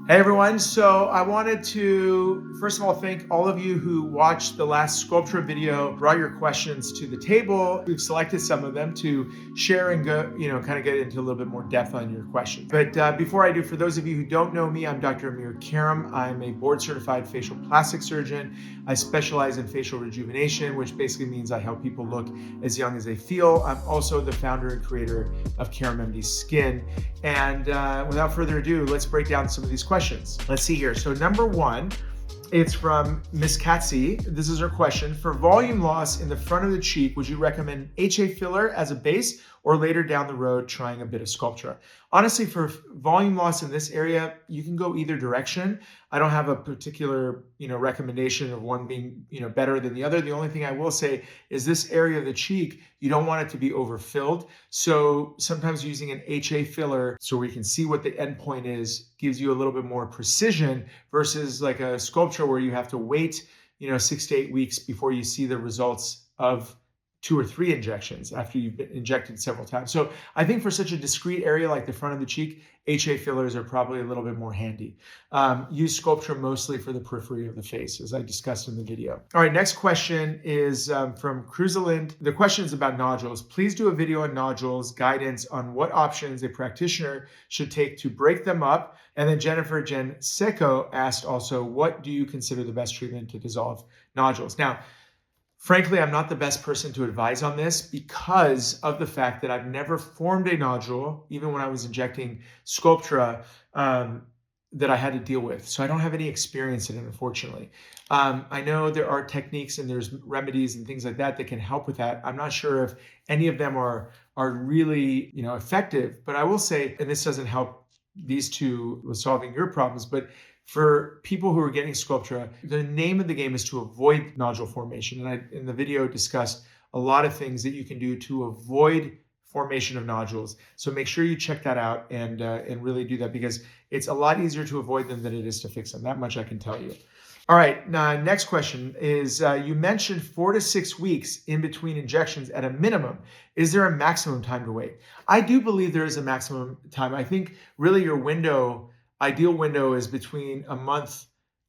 Hey everyone, so I wanted to first of all thank all of you who watched the last Sculptra video, brought your questions to the table. We've selected some of them to share and go, kind of get into a little bit more depth on your questions. But before I do, for those of you who don't know me, I'm Dr. Amir Karam. I'm a board certified facial plastic surgeon. I specialize in facial rejuvenation, which basically means I help people look as young as they feel. I'm also the founder and creator of Karam MD Skin. And without further ado, let's break down some of these questions. Let's see here. So number one, it's from Miss Katsy. This is her question. For volume loss in the front of the cheek, would you recommend HA filler as a base or later down the road trying a bit of Sculptra? Honestly, for volume loss in this area, you can go either direction. I don't have a particular, recommendation of one being, better than the other. The only thing I will say is this area of the cheek, you don't want it to be overfilled. So sometimes using an HA filler so we can see what the endpoint is gives you a little bit more precision versus like a Sculptra where you have to wait, 6 to 8 weeks before you see the results of 2 or 3 injections after you've been injected several times. So I think for such a discrete area like the front of the cheek, HA fillers are probably a little bit more handy. Use Sculptra mostly for the periphery of the face, as I discussed in the video. All right, next question is from Cruzalind. The question is about nodules. Please do a video on nodules, guidance on what options a practitioner should take to break them up. And then Jennifer Jen Seco asked also, what do you consider the best treatment to dissolve nodules? Now, frankly, I'm not the best person to advise on this because of the fact that I've never formed a nodule, even when I was injecting Sculptra, that I had to deal with. So I don't have any experience in it, unfortunately. I know there are techniques and there's remedies and things like that that can help with that. I'm not sure if any of them are really, effective, but I will say, and this doesn't help these two with solving your problems, but for people who are getting Sculptra, the name of the game is to avoid nodule formation. And I, in the video, discussed a lot of things that you can do to avoid formation of nodules. So make sure you check that out and really do that because it's a lot easier to avoid them than it is to fix them. That much I can tell you. All right, now next question is, you mentioned 4 to 6 weeks in between injections at a minimum. Is there a maximum time to wait? I do believe there is a maximum time. I think really your ideal window is between a month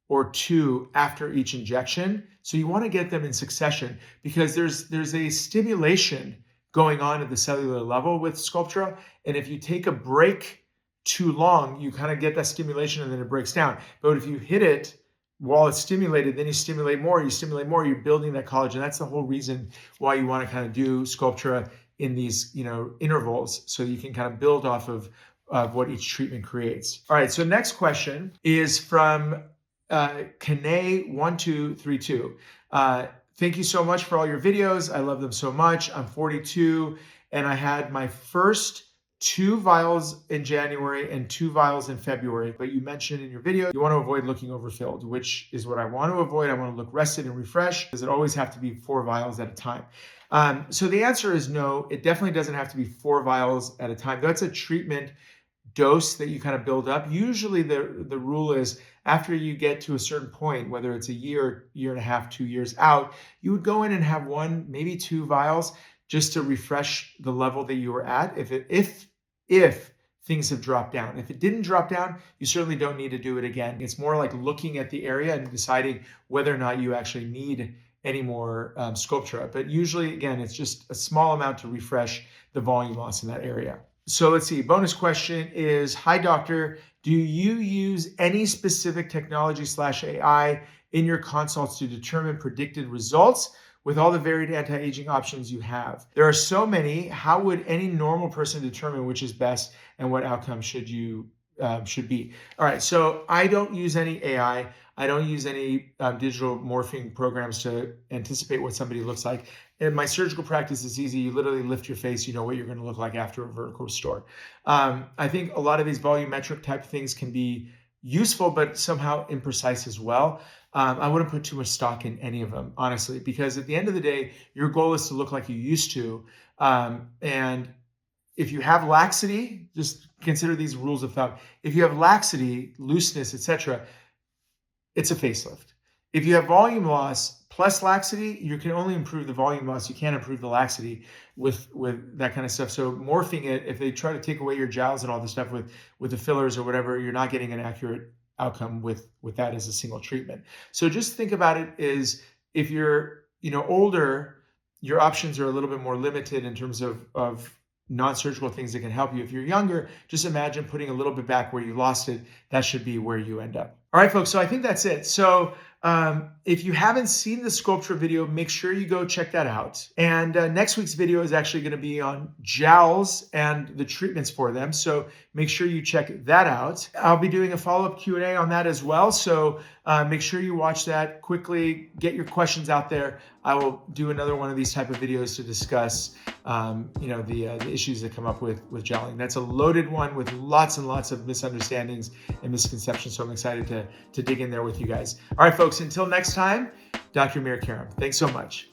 or 2 after each injection. So you want to get them in succession because there's a stimulation going on at the cellular level with Sculptra. And if you take a break too long, you kind of get that stimulation and then it breaks down. But if you hit it while it's stimulated, then you stimulate more, you're building that collagen. That's the whole reason why you want to kind of do Sculptra in these, intervals so you can kind of build off of what each treatment creates. All right, so next question is from Kane1232. Thank you so much for all your videos. I love them so much. I'm 42 and I had my first 2 vials in January and 2 vials in February. But you mentioned in your video, you want to avoid looking overfilled, which is what I want to avoid. I want to look rested and refreshed. Does it always have to be 4 vials at a time? So the answer is no, it definitely doesn't have to be 4 vials at a time. That's a treatment dose that you kind of build up. Usually the rule is after you get to a certain point, whether it's a year and a half, 2 years out, you would go in and have 1, maybe 2 vials just to refresh the level that you were at. If things have dropped down. If it didn't drop down, you certainly don't need to do it again. It's more like looking at the area and deciding whether or not you actually need any more Sculptra. But usually, again, it's just a small amount to refresh the volume loss in that area. So let's see, bonus question is, hi doctor, do you use any specific technology/AI in your consults to determine predicted results with all the varied anti-aging options you have? There are so many. How would any normal person determine which is best and what outcome should be? All right, so I don't use any AI. I don't use any digital morphing programs to anticipate what somebody looks like. In my surgical practice, it's easy. You literally lift your face, you know what you're going to look like after a vertical restore. I think a lot of these volumetric type things can be useful, but somehow imprecise as well. I wouldn't put too much stock in any of them, honestly, because at the end of the day, your goal is to look like you used to. And if you have laxity, just consider these rules of thumb. If you have laxity, looseness, etc., it's a facelift. If you have volume loss plus laxity, you can only improve the volume loss. You can't improve the laxity with that kind of stuff. So morphing it, if they try to take away your jowls and all this stuff with the fillers or whatever, you're not getting an accurate outcome with that as a single treatment. So just think about it as if you're, older, your options are a little bit more limited in terms of non-surgical things that can help you. If you're younger, just imagine putting a little bit back where you lost it. That should be where you end up. All right, folks. So I think that's it. So if you haven't seen the Sculptra video, make sure you go check that out. And next week's video is actually going to be on jowls and the treatments for them. So make sure you check that out. I'll be doing a follow-up Q&A on that as well. So make sure you watch that quickly. Get your questions out there. I will do another one of these type of videos to discuss, the issues that come up with gelling. That's a loaded one with lots and lots of misunderstandings and misconceptions. So I'm excited to dig in there with you guys. All right, folks, until next time, Dr. Karam. Thanks so much.